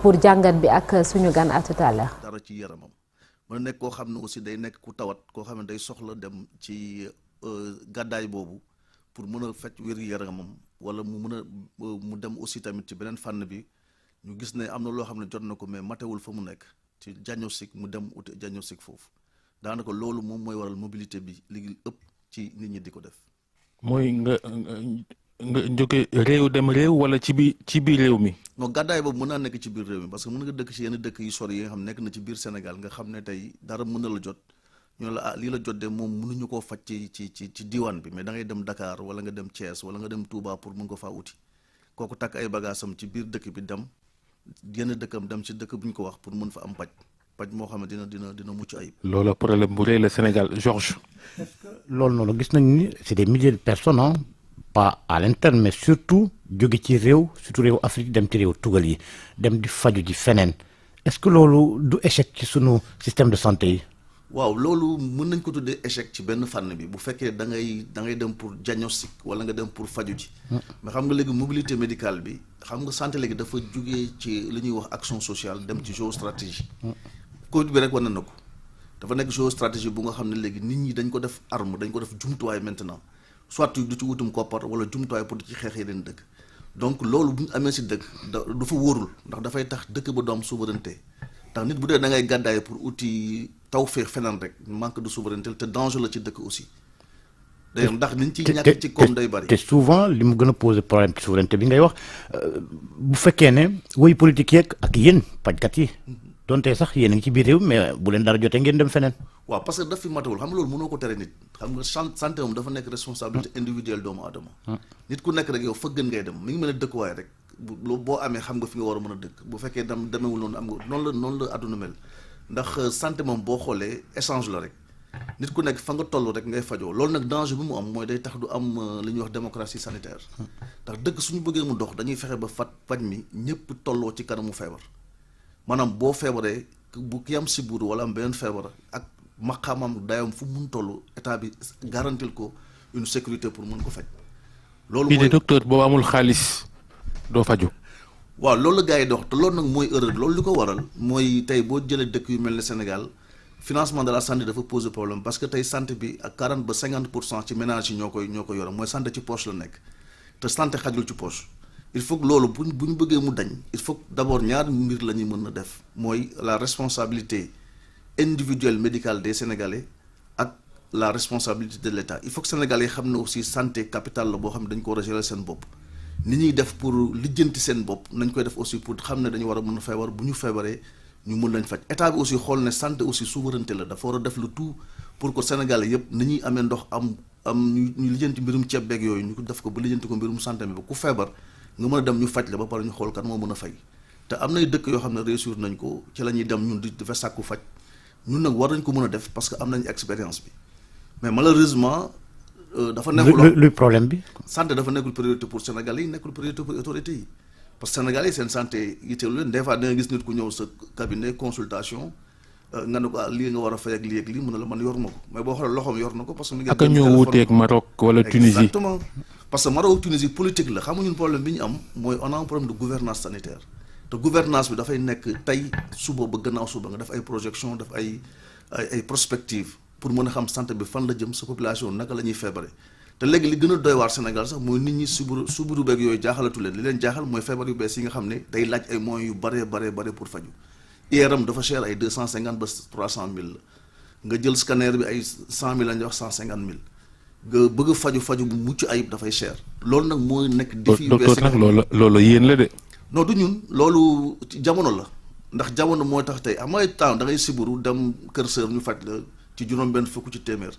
pour jàngat bi ak suñu gan à tout à l'heure. dara ci yaramam mën na nekk koo xam ne aussi day nekk ku tawat koo xam ne day soxla dem ci gàddaay boobu pour mën a faj wér-gu-yaramam wala mu mën a mu dem aussi tamit ci beneen fànn bi ñu gis ne am na loo xam ne jot na ko mais matewul fa mu nekk ci diagnostic mu dem uti diagnostic foofu daanaka loolu moom mooy waral mobilité bi li ëpp ci nit ñi di ko def. mooy nga jóge réew dem réew wala ci biir réew mi. non gàddaay boobu mën naa nekk ci biir réew mi parce que mën nga dëkk ci yenn dëkk yu sori yi nga xam nekk na ci biir Sénégal nga xam ne tey dara mën na la jot ñu ne la lii la jot de moom mënuñu koo faj ci diwaan bi mais da ngay dem Dakar wala nga dem Thiès wala nga dem Touba pour mën ko faa uti kooku takk ay bagaasam ci biir dëkk bi dem yenn dëkkam dem ci dëkk bu ñu ko wax pour mën fa am paj moo xam ne dina mucc ayib. loolu problème bu rëy la Sénégal Georges. loolu noonu gis nañu ni c'est des milliers de personnes pas à l'interne mais surtout jóge ci réew surtout réew Afrique dem ci réew tugal yi dem di faju ji feneen est-ce que loolu du échec ci sunu système de santé yi. waaw loolu mën nañ ko tuddee échec ci benn fànn bi bu fekkee da ngay dem pour diagnostic wala nga dem pour faju ji mais xam nga léegi mobilité médicale bi xam nga santé léegi dafa jugee ci li ñuy wax action sociale dem ci géostratégie Covid bi rek wane na ko dafa nekk géostratégie bu nga xam ne léegi nit ñi dañ ko def arme dañ ko def jumtuwaay maintenant soit du ci wutum koppar wala jumtuwaay pour di ci xeex yeneen dëkk donc loolu bu ñu amee si dëkk du fa wóorul ndax dafay tax dëkk ba du am souveraineté ndax nit bu dee da ngay gàddaay pour uti taw feex feneen rek manque de souveraineté te danger la ci dëkk aussi d'ailleurs ndax niñ ci ñàkk ci koom day bari. te souvent li mu gën a poser problème ci souveraineté bi ngay wax bu fekkee ne woy politique yeeg ak yéen pajkat yi donte sax yéen a ngi ci biir réew mais bu leen dara jotee ngeen dem feneen. waaw parce que daf fi matawul xam nga loolu mënoo ko tere nit xam nga santé moom dafa nekk responsabilité individuelle doomu aadama nit ku nekk rek yow fa gën ngay dem mi ngi mel ne dëkkuwaay rek boo amee xam nga fi nga war a mën a dëkk bu fekkee demewul noonu am nga noonu la àdduna mel ndax santé moom boo xoolee échange la rek nit ku nekk fa nga toll rek ngay fajoo loolu nag danger bi mu am mooy day tax du am li ñuy wax démocratie sanitaire ndax dëkk suñu bëggee mu dox dañuy fexe ba faj mi ñëpp tolloo ci kanamu feebar maanaam boo feebaree bu ki am sibbiru wala am beneen feebar ak maqaamam dayam fu mun toll état bi garantil ko une sécurité pour mun ko faj. loolu mooy docteur boo amul xaalis doo faju. waaw loolu la gars yi dox te loolu nag mooy erreur loolu li ko waral mooy tey boo jëlee dëkk yu mel ne Sénégal financement de la santé dafa poser problème parce que tey santé bi ak 40 ba 50% ci ménage yi ñoo koy yore mooy santé ci poche la nekk te santé xajul ci poche. il faut que loolu bu ñu bëggee mu dañ il faut que d'abord ñaari mbir la ñuy mën a def mooy la responsabilité individuelle médicale des Sénégalais ak la responsabilité de l'État il faut que Sénégalais xam ne aussi santé capitale la boo xam ne dañ ko war a gérer seen bopp ni ñuy def pour lijjanti seen bopp nañ koy def aussi pour xam ne dañu war a mën a feebar bu ñu feebaree ñu mën lañ faj état bi aussi xool ne santé aussi souveraineté la dafa war a def le tout pour que Sénégalais yëpp ni ñuy amee ndox am ñu lijjanti mbirum ceeb beeg yooyu ñu ko def ko ba lijjanti ko mbirum santé bi ba ku feebar nga mën a dem ñu faj la ba pare ñu xool kan moo mën a fay te am nay dëkk yoo xam ne réussir nañ ko ci la ñuy dem ñun di fa sàkku faj ñun nag war nañ ko mën a def parce que am nañ expérience bi mais malheureusement dafa nekkul luy problème bi. santé dafa nekkul priorité pour Sénégalais yi nekkul priorité pour autorités yi parce que Sénégalais yi seen santé yitteelu leen des fois da nga gis nit ku ñëw sa cabinet consultation nga ne ko lii nga war a fay ak lii ak lii mun na la man yor ma ko mais boo xoolee loxoom yor na ko parce que. ak ñoo wuuteeg Maroc wala Tunisie. exactement parce que Maroc Tunisie politique la xam nga ñun problème bi ñu am mooy on a un problème de gouvernance sanitaire te gouvernance bi dafay nekk tey suba ba gannaaw suba nga def ay projection def ay prospective pour mën a xam santé bi fan la jëm sa population naka la ñuy feebare te léegi li gën a doy waar Sénégal sax mooy nit ñi subiru beeg yooyu jaaxalatu leen li leen jaaxal mooy feebar yu bees yi nga xam ne day laaj ay moyens yu bare pour faju IRM dafa cher ay 250 ba 300 mille la nga jël scanner bi ay 100 mille la ñuy wax 150 mille nga bëgg faju bu mucc ayib dafay cher loolu nag mooy nekk défi yu bees docteur nag loolu yéen la de. non du ñun loolu jamono la ndax jamono mooy tax tey am ay temps da ngay siburu dem kër sër ñu faj la ci juróom-benn fukk ci téeméer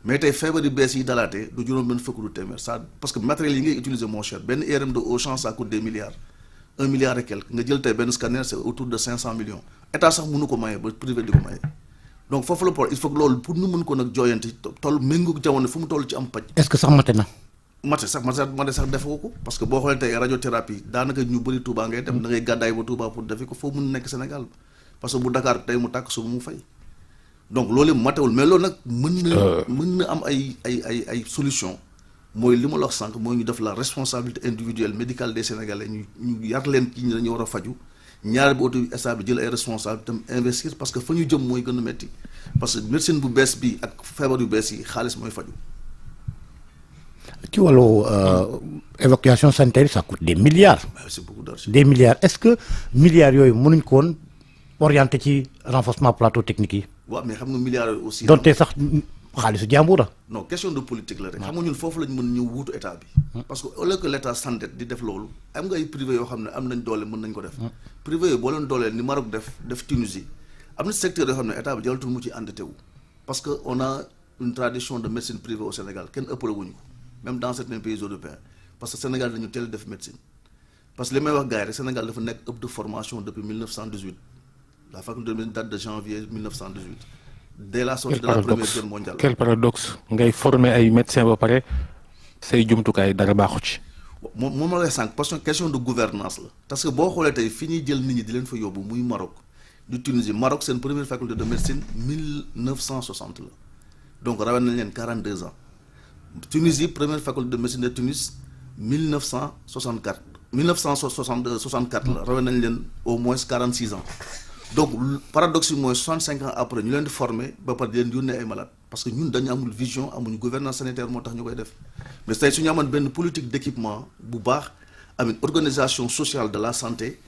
mais tey feebar yu bees yi dalaatee du juróom-benn fukk du téeméer ça parce que matériel yi ngay utiliser moo cher benn IRM de Auchan ça coûte des milliards 1 milliard et quelque nga jël tey benn scanner c'est autour de 500 millions état sax mënu ko maye ba privé di ko maye donc foofu la il faut que loolu pour ñu mën ko nag jooyanti toll méngoog jamono fu mu toll ci am paj. est-ce que sax mate na. mate sax defoo ko parce que boo xoolee tey radiothérapie daanaka ñu bëri Touba ngay dem da ngay gàddaay ba Touba pour defi ko foo mun nekk Sénégal parce que bu Dakar tey mu tàkk suba mu fay donc loolu yëpp matewul mais loolu nag mën na am ay solution mooy li ma la wax sànq mooy ñu def la responsabilité individuelle médicale des Sénégalais ñu yar leen ci ñi dañu war a faju ñaar bi auto état bi jël ay responsable tam investir parce que fa ñu jëm mooy gën a métti parce que médecine bu bees bi ak feebar yu bees yi xaalis mooy faju ci wàllu évacuation sanitaire ça coûte des milliards. c'est beaucoup d'argent. Des milliards est-ce que milliards yooyu mënuñ ko woon orienté ci renforcement plateau technique yi. waaw mais xam nga milliards yooyu aussi. donte sax xaalisu jàmbur la. non question de politique la rek. xam nga ñun foofu lañ mën ñëw wuutu état bi. parce que au lieu que l'état s'endette di def loolu am nga ay privé yoo xam ne am nañ doole mën nañ ko def. privé yooyu boo leen dooleel ni Maroc def Tunisie am na secteur yoo xam ne état bi jaratul mu ci endetté wu. parce que on a une tradition de médecine privée au Sénégal kenn ëppale wuñu ko même dans certains pays européens parce que Sénégal dañu teel def médecine parce que li may wax gars yi rek Sénégal dafa nekk hub de formation depuis 1918 la faculté de médecine date de janvier 1918 dès la sortie de la première guerre mondiale. Quel paradoxe ngay former ay médecins ba pare say jumtukaay dara baaxu ci. moom la lay sànq parce que question de gouvernance la parce que boo xoolee tey fi ñuy jël nit ñi di leen fa yóbbu muy Maroc du Tunisie Maroc seen première faculté de médecine 1960 la donc rawet nañ leen 42 ans Tunisie première faculté de médecine de Tunis 1964 la rawet nañ leen au moins 46 ans donc paradoxe bi mooy 65 ans après ñu leen di former ba pare di leen yónnee ay malades parce que ñun dañu amul vision amuñu gouvernance sanitaire moo tax ñu koy def mais tey su ñu amoon benn politique d'équipement bu baax am une organisation sociale de la santé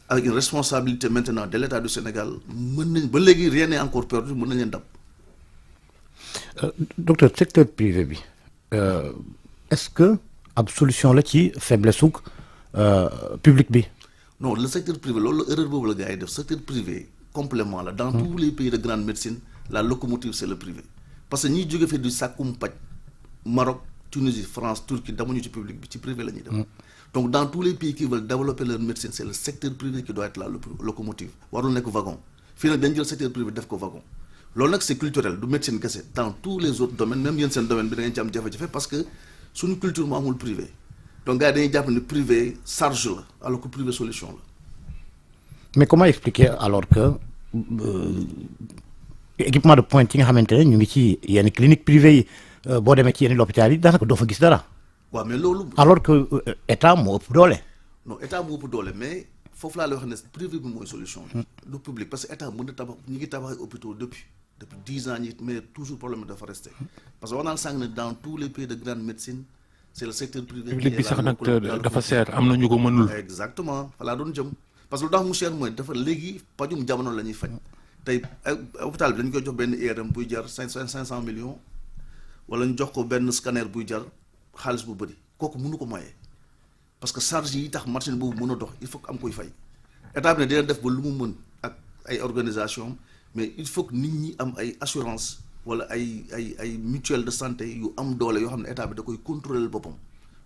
avec une responsabilité maintenant de l'État du Sénégal mën nañ ba léegi rien n'est encore perdu mën nañ leen dab. Docteur secteur privé bi est-ce que ab solution la ci faiblesse su public bi. non le secteur privé loolu la erreur boobu la gars yi def secteur privé complément la dans tous les pays de grande médecine la locomotive c'est le privé parce que ñiy jóge fi du sàkkum paj Maroc Tunisie France Turquie damuñu ci public bi ci privé la ñuy dem donc dans tous les pays qui veulent développer leur médecine c'est le secteur privé qui doit être la locomotive warul nekk wagon fii nag dañ jël secteur privé def ko wagon loolu nag c'est culturel du médecine kese dans tous les autres domaines même yéen seen domaine bi da ngeen ci am jafe-jafe parce que suñu culture moo amul privé donc gars yi dañuy jàpp ne privé charge la alors que privé solution la. mais comment expliquer alors que équipement de pointe yi nga xamante ne ñu ngi ci yenn clinique privée yi boo demee ci yenn l'hôpital yi daanaka doo fa gis dara. waaw mais loolu. alors que état moo ëpp doole. non état moo ëpp doole mais foofu laa lay wax ne privé bi mooy solution bi. du public parce que état mën na tabax ñi ngi tabax ay hôpitaux depuis 10 ans ñi mais toujours problème dafa resté parce que wax naa sànq ne dans tous les pays de grande médecine c'est le secteur privé. public bi sax nag dafa seer am na ñu ko mënul. exactement fa laa doon jëm parce que lu tax mu cher mooy dafa léegi pajum jamono la ñuy faj tey hôpital bi dañ koy jox benn IRM buy jar 500 millions wala ñu jox ko benn scanner buy jar xaalis bu bëri kooku mënu ko moye parce que charge yi tax machine boobu mën a dox il faut que am koy fay état bi ne dina def ba lu mu mën ak ay organisation mais il faut que nit ñi am ay assurance wala ay mutuelle de santé yu am doole yoo xam ne état bi da koy contrôler boppam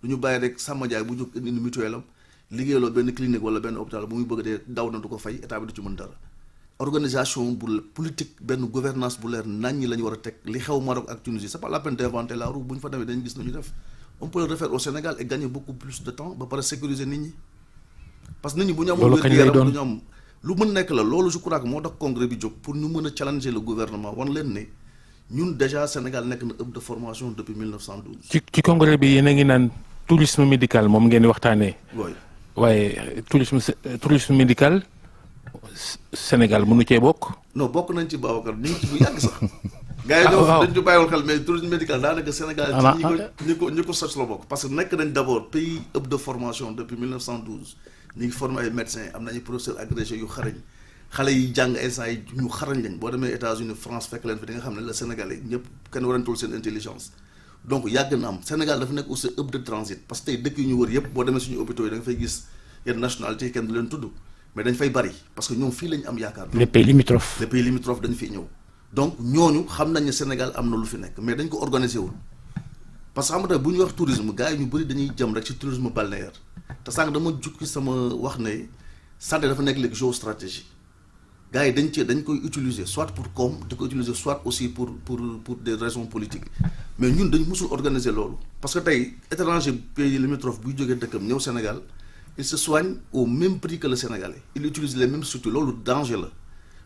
du ñu bàyyi rek Samba Ndiaye bu jóg indi mutuelle am liggéeyaloo benn clinique wala benn hôpital bu muy bëgg dee daw na du ko fay état bi du ci mën dara organisation bu politique benn gouvernance bu leer nañ ñi la ñu war a teg li xew Maroc ak Tunisie c'est pas la peine d'inventer la roue bu ñu fa demee dañu gis nañu def on peut le refaire au Sénégal et gagner beaucoup plus de temps ba pare sécuriser nit ñi parce que nit ñi bu ñu amul wér-gu-yaram du ñu am lu mën nekk la loolu je crois que moo tax congrès bi jóg pour ñu mën a challenger le gouvernement wan leen ne ñun déjà Sénégal nekk na hub de formation depuis 1912. ci congrès bi yéen a ngi naan tourisme médical moom ngeen di waxtaanee. waaye tourisme médical Sénégal mënu cee bokk. non bokk nañ ci Babacar ñu ngi ci bu yàgg sax. gars yi dañ ci bàyyiwul xel mais tourisme médical daanaka Sénégal ci ñi ko sos la bokk parce que nekk nañ d'abord pays hub de formation depuis 1912 ñu ngi formé ay médecins am nañu professeurs agrégés yu xarañ xale yi jàng instant yi ñu xarañ lañ boo demee États-Unis France fekk leen fi di nga xam ne la Sénégalais ñëpp kenn warantul seen intelligence donc yàgg na am Sénégal dafa nekk aussi hub de transit parce que tey dëkk yu ñu wër yëpp boo demee suñu hôpitaux yi da nga fay gis yenn nationalité kenn du leen tudd mais dañ fay bari parce que ñoom fii lañ am yaakaar. les pays limitrophes. les pays limitrophes dañ fiy ñëw donc ñooñu xam nañ ne Sénégal am na lu fi nekk mais dañ ko organiser wul parce que xam nga bu ñuy wax tourisme gars yi ñu bëri dañuy jëm rek ci tourisme balnéaire te sànq dama jukki sama wax ne santé dafa nekk léegi géostratégie gars yi dañ koy utiliser soit pour koom di ko utiliser soit aussi pour des raisons politiques mais ñun dañ musul organiser loolu parce que tey étranger pays limitrophe buy jógee dëkkam ñëw Sénégal il se soigne au même prix que le Sénégalais il utilise les mêmes structures loolu danger la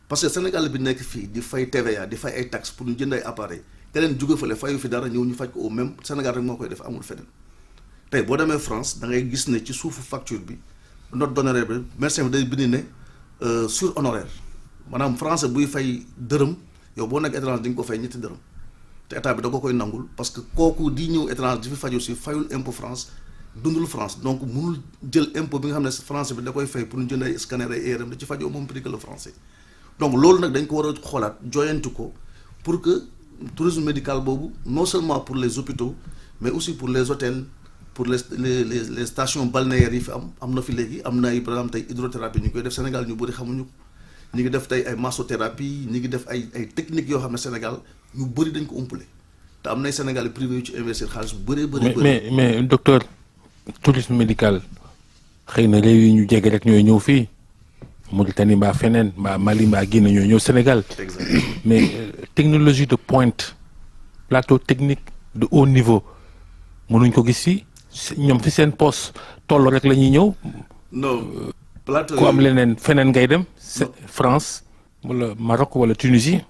parce que Sénégal bi nekk fii di fay TVA di fay ay taxes pour ñu jënd ay appareils keneen jóge fële fayu fi dara ñëw ñu faj ko au même Sénégal rek moo koy def amul feneen tey boo demee France da ngay gis ne ci suufu facture bi note d'honoraire bi médecin bi day bind ne sur honoraire maanaam français buy fay dërëm yow boo nekk étranger di nga ko fay ñetti dërëm te état bi da ko koy nangul parce que kooku di ñëw étranger di fi faju si fayul impôt France dundul France donc mënul jël impôt bi nga xam ne français bi da koy fay pour ñu jënd ay scanner ay IRM da ci fajoo moom prix que le français donc loolu nag dañ ko war a xoolaat joyantu ko pour que tourisme médical boobu non seulement pour les hôpitaux mais aussi pour les hôtels pour les stations balnéaires yi fi am na fi léegi am na ay par exemple tey hydrothérapie ñu koy def Sénégal ñu bëri xamuñu ko ñu ngi def tey ay massothérapie ñu ngi def ay techniques yoo xam ne Sénégal ñu bëri dañ ko umpale te am nay Sénégal privé yu ci investir xaalis bu bëree mais docteur tourisme médical xëy na réew yi ñu jege rek ñooy ñëw fii Mauritanie mbaa feneen mbaa Mali mbaa Guinée ñooy ñëw Sénégal. Exactement. mais technologie de pointe plateau technique de haut niveau mënuñ ko gis fii ñoom fi seen poste toll rek la ñuy ñëw. non plateau ku am leneen feneen ngay dem. France wala Maroc wala Tunisie.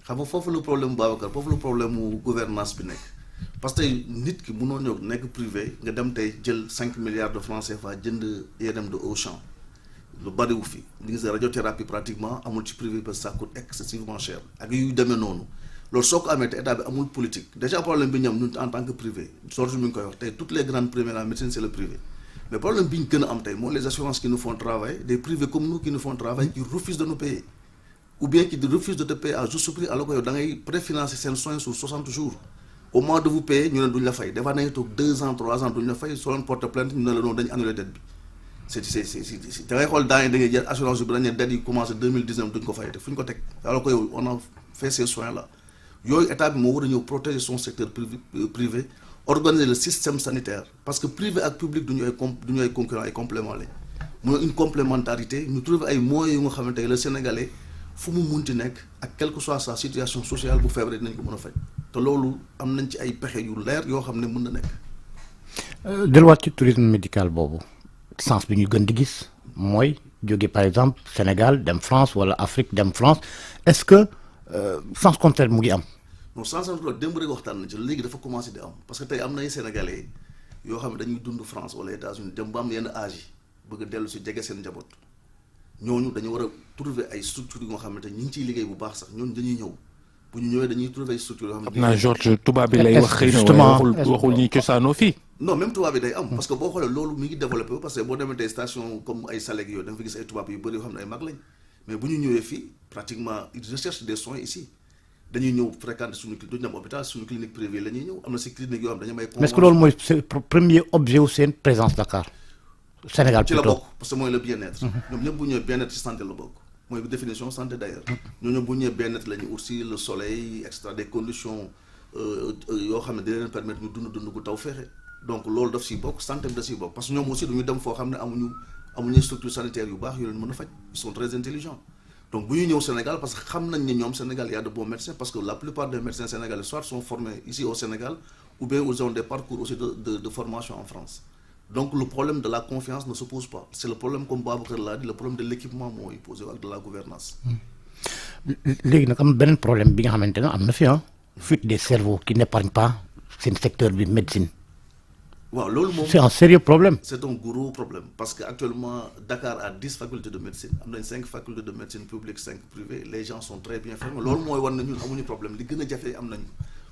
xam nga foofu le problème Babacar foofu le problème mu gouvernance bi nekk parce que tey nit ki mënoo ñëw nekk privé nga dem tey jël 5 milliards de francs CFA jënd IRM de Auchan lu bariwu fi li nga radiothérapie pratiquement amul ci privé parce que ça coûte excessivement cher ak yu demee noonu loolu soo ko amee te état bi amul politique déjà problème bi ñoom ñun en tant que privé sorte mi ngi koy wax tey toutes les grandes primaires en médecine c'est le privé mais problème bi ñu gën a am tey mooy les assurances qui nous font travailler des privés comme nous qui nous font travailler qui refusent de nous payer ou bien qui refusent de te payer à juste prix alors que yow da ngay préfinancer seen soins sur 60 jours au moment de vous payer ñu ne duñ la fay des fois da ngay toog 2 ans 3 ans duñ la fay soo leen porte plainte ñu ne la noonu dañu annulé dette bi c'est da ngay xool daañu da ngay jël assurance bi dañ ne dette yi commencé 2019 duñ ko fay te fu ñu ko teg alors que yow on a fait ces soins là yooyu état bi moo war a ñëw protéger son secteur privé organiser le système sanitaire parce que privé ak public du ñu ay concurrents ay compléments lañ mu une complémentarité ñu trouver ay moyens yu nga xamante ne le Sénégalais fu mu munti nekk ak quelle que soit sa situation sociale bu feebaree dinañ ko mën a faj te loolu am nañ ci ay pexe yu leer yoo xam ne mën na nekk. delluwaat ci tourisme médical boobu sens bi ñu gën di gis mooy jóge par exemple Sénégal dem France wala Afrique dem France est-ce que sens contraire mu ngi am. non sens contraire démb rek waxtaan na ci léegi dafa commencé di am parce que tey am na ay Sénégalais yoo xam ne dañuy dund France wala États-Unis dem ba am yenn âge yi bëgg a dellu si jege seen njaboot. ñooñu dañu war a trouver ay structures yu nga xamante ñu ngi ciy liggéey bu baax sax ñooñu dañuy ñëw bu ñu ñëwee dañuy trouver ay structures yoo xam ne. xam naa Georges tubaab bi lay wax xëy na waxul ñi cosaanoo fii. non même tubaab bi day am parce que boo xoolee loolu mi ngi développé parce que boo demee tey station comme ay Salek yooyu da nga fa gis ay tubaab yu bëri yoo xam ne ay mag lañ mais bu ñu ñëwee fii pratiquement ils recherchent des soins ici dañuy ñëw fréquenter suñu duñu dem hôpital suñu clinique privée la ñuy ñëw am na si clinique yoo xam dañu may. mais est-ce que loolu mooy premier objet wu seen présence Dakar. Sénégal ci la bokk parce que mooy le bien-être. ñoom ñëpp bu ñëwee bien-être ci santé la bokk mooy définition santé d'ailleurs. ñooñu bu ñëwee bien-être la ñu aussi le soleil et cetera des conditions yoo xam ne dina leen permettre ñu dund gu taw feexe donc loolu daf siy bokk santé bi da siy bokk parce que ñoom aussi duñu dem foo xam ne amuñu structure sanitaire yu baax yu leen mën a faj ils sont très intelligents donc bu ñuy ñëw Sénégal parce que xam nañ ne ñoom Sénégal y a de bons médecins parce que la plupart des médecins sénégalais soit sont formés ici au Sénégal ou bien ils ont des parcours aussi de formation en France. Donc le problème de la confiance ne se pose pas. C'est le problème, comme Babacar l'a dit, le problème de l'équipement moo est posé ak de la gouvernance. léegi nag am beneen problème bi nga xamante ne am na fi fuite des cerveaux qui n'épargne pas seen secteur bi médecine. waaw loolu moom c'est un sérieux problème. c'est un gros problème parce que actuellement Dakar a 10 facultés de médecine am nañ 5 facultés de médecine publique 5 privées les gens sont très bien formés loolu mooy war na ñun amuñu problème li gën a jafe am nañu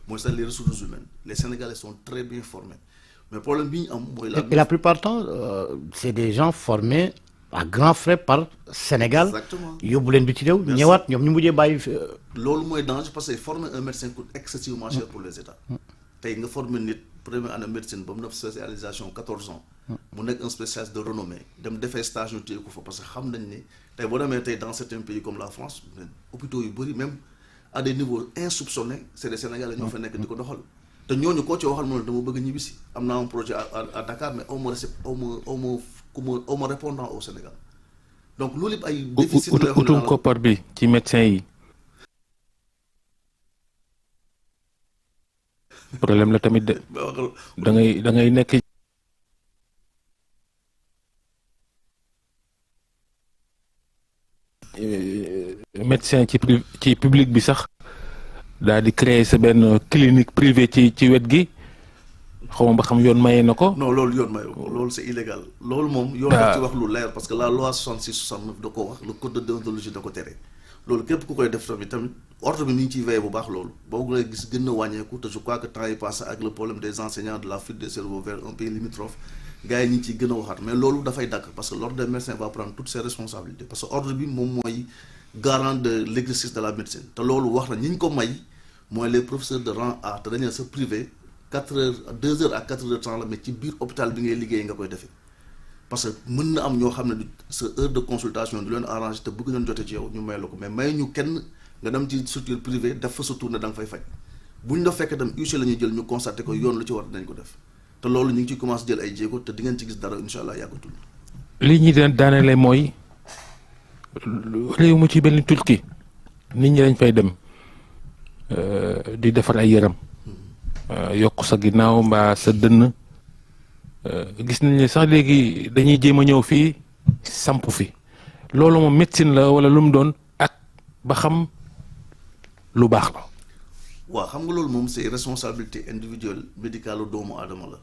mooy sax les ressources humaines les Sénégalais sont très bien formés. mais problème bi ñu am mooy et la plupart du temps c'est des gens formés à grands frais par Sénégal. exactement yóbbu leen bi ci réew. ñëwaat ñoom ñu mujjee bàyyi. loolu mooy danger parce que former un médecin coûte excessivement cher pour les États. tey nga former nit première année médecine ba mu def spécialisation 14 ans. mu nekk un spécialiste de renommée dem defee stage ñu téye ko fa parce que xam nañ ne tey boo demee tey dans certains pays comme la France hôpitaux yu bëri même à des niveaux insoupçonnés c'est des Sénégalais ñoo fa nekk di ko doxal. te ñooñu koo ci waxal moom dama bëgg ñibbisi am naa un projet à Dakar mais aw ma répondant au Sénégal donc loolu yëpp ay déficit la utum koppar bi ci médecin yi problème la tamit de da ngay nekk médecin ci public bi sax daal di créer sa benn clinique privée ci wet gi xaw ma ba xam yoon maye na ko. non loolu yoon maye ko loolu c'est illégal loolu moom. yoon daf ci wax lu leer parce que la loi 66/69 da ko wax le code de déontologie da ko tere. loolu képp ku koy def tamit ordre bi ni ñu ciy veillé bu baax loolu boo lay gis gën a wàññeeku te je crois que temps yi passé ak le problème des enseignants de la fuite des cerveaux vers un pays limitrophe gars yi ñu ngi ciy gën a waxaat mais loolu dafay dakk parce que l'ordre des médecins va prendre toutes ses responsabilités parce que ordre bi moom mooy garant de l'exercice de la médecine te loolu wax na ñi ñu ko may mooy les professeurs de rang A te dañu sa privé 2 heures à 4 heures de temps la mais ci biir hôpital bi ngay liggéey nga koy defee parce que mën na am ñoo xam ne sa heure de consultation du leen arrangé te bëgg nañ jote ci yow ñu may la ko mais may ñu kenn nga dem ci structure privée def fa sa tournée da nga fay faj bu ñu la fekkee tam huissier la ñuy jël ñu constaté ko yoon lu ci war dinañ ko def te loolu ñu ngi ciy commencé jël ay jéego te di ngeen ci gis dara incha allah yàggatul. li ñuy daanele mooy réew mu ci benn Turquie nit ñi dañ fay dem di defar ay yaram yokk sa ginnaaw mbaa sa dënn. gis nañ ne sax léegi dañuy jéem a ñëw fii samp fi loolu moom médecine la wala lu mu doon ak ba xam lu baax la. waaw xam nga loolu moom c'est responsabilité individuelle médicale doomu aadama la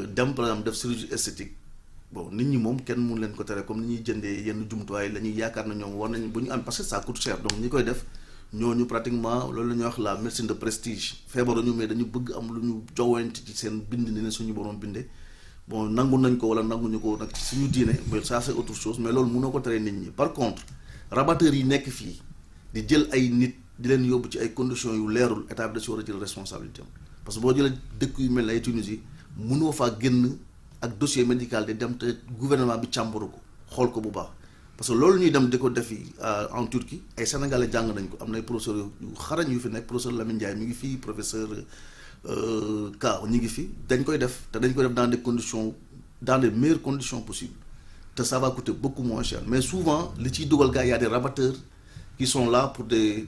dem par exemple def chirurgie esthétique bon nit ñi moom kenn mun leen ko tere comme ni ñuy jëndee yenn jumtuwaay la ñuy yaakaar na ñoom war nañ bu ñu am parce que ça coûte cher donc ñi koy def ñooñu pratiquement loolu la ñuy wax la médecine de prestige feebaruñu mais dañu bëgg am lu ñu jowante ci seen bind ni ne suñu borom bindee. bon nangu nañ ko wala nanguñu ko nag ci suñu diine mais ça c'est autre chose mais loolu mënoo ko tere nit ñi par contre rabatteurs yi nekk fii di jël ay nit di leen yóbbu ci ay conditions yu leerul état bi da si war a jël responsabilité am parce que boo jëlee dëkk yu mel ne ay Tunisie mënoo faa génn ak dossier médical di dem te gouvernement bi càmbaru ko xool ko bu baax parce que loolu ñuy dem di ko defi en Turquie ay sénégalais jàng nañ ko am na ay professeurs yu xarañ yu fi nekk professeur Lamine Ndiaye mi ngi fii professeur Ka ñi ngi fi dañ koy def te dañ koy def dans des conditions dans les meilleures conditions possibles te ça va coûter beaucoup moins cher mais souvent li ciy dugal gars y a des rabatteurs qui sont là pour des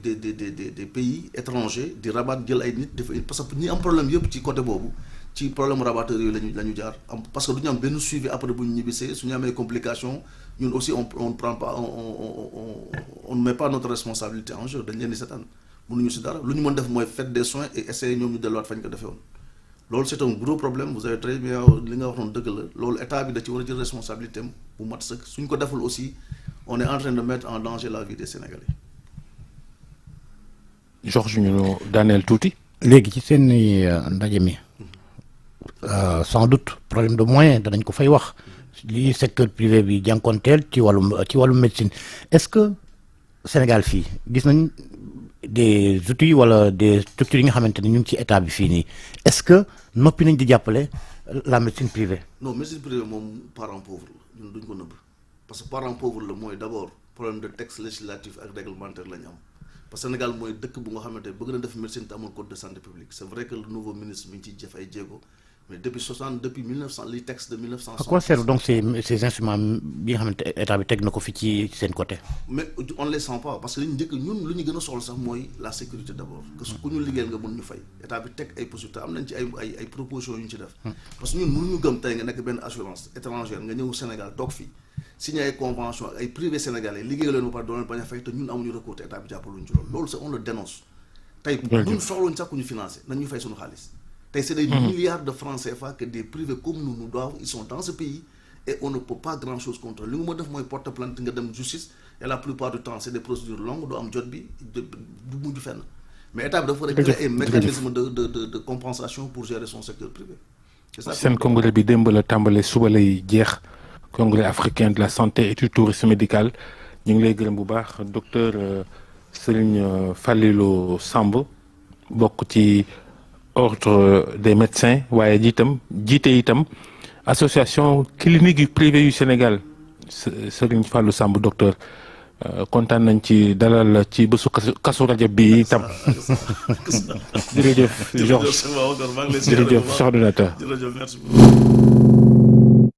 pays étrangers di rabat jël ay nit dafa parce que ñi am problème yëpp ci côté boobu ci problème rabatteurs yooyu la ñu jaar am parce que du ñu am benn suivi après bu ñu ñibbisee su ñu amee complications ñun aussi on prend pas on ne met pas notre responsabilité en jeu dañ leen di seetaan mënuñu si dara lu ñu mën def mooy faites des soins et essayer ñoom ñu delluwaat fañ ko defee woon loolu c'est un gros problème vous avez très bien li nga wax noonu dëgg la loolu état bi da ci war a jël responsabilité am bu mat sëkk suñ ko deful aussi on est en train de mettre en danger la vie des Sénégalais. Georges ñu daaneel tuuti. léegi ci seen ndaje mi sans doute problème de moyens danañ ko fay wax li secteur privé bi jànkonteel ci wàllum médecine est-ce que Sénégal fii gis nañ des outils wala des structures yi nga xamante ni ñu ngi ci état bi fii nii est-ce que noppi nañ di jàppale la médecine privée. non médecine privée moom parent pauvre la ñun duñ ko nëbb parce que parent pauvre la mooy d'abord problème de texte législatif ak réglementaire la ñu am parce que Sénégal mooy dëkk bu nga xamante bëgg na def médecine te amul code de santé publique c'est vrai que le nouveau ministre mi ngi ciy jëf ay jéego mais depuis 1900 les textes de 1900. à quoi servent donc ces instruments bi nga xamante état bi teg na ko fi ci seen côté. mais on les sent pas parce que li ñu njëkk ñun lu ñu gën a soxla sax mooy la sécurité d'abord. que ku ñu liggéeyal nga mën ñu fay état bi teg ay possibilités am nañ ci ay propositions yu ñu ci def. parce que ñun mënuñu gëm tey nga nekk benn assurance étrangère nga ñëw Sénégal toog fii signé ay convention ak ay privé sénégalais liggéeyal leen ba pare doo leen bañ a fay te ñun amuñu recours te état bi jàppaluñu ci loolu loolu c'est on le dénonce. tey ñun soxluñ sax ku ñu financé nañ ñu fay suñu xaalis. tey c'est des milliards de francs CFA que des privés comme nous doivent ils sont dans ce pays et on ne peut pas grand chose contre li nga ma def mooy porter plainte nga dem justice et la plupart du temps c'est des procédures longues doo am jot bi du mujj fenn mais état bi dafa war a créer ay mécanisme de compensation pour gérer son secteur privé. seen congrès bi démb la tàmbale suba lay jeex congrès africain de la santé et du tourisme médical ñu ngi lay gërëm bu baax docteur Serigne Fallilou Samb bokk ci ordre des médecins waaye jiite itam association clinique yu privé yu Sénégal Serigne Fallou Samb docteur kontaan nañ ci dalal ci bésu Kazu Rajab bi itam. jërëjëf Georges jërëjëf Cheikh Donata.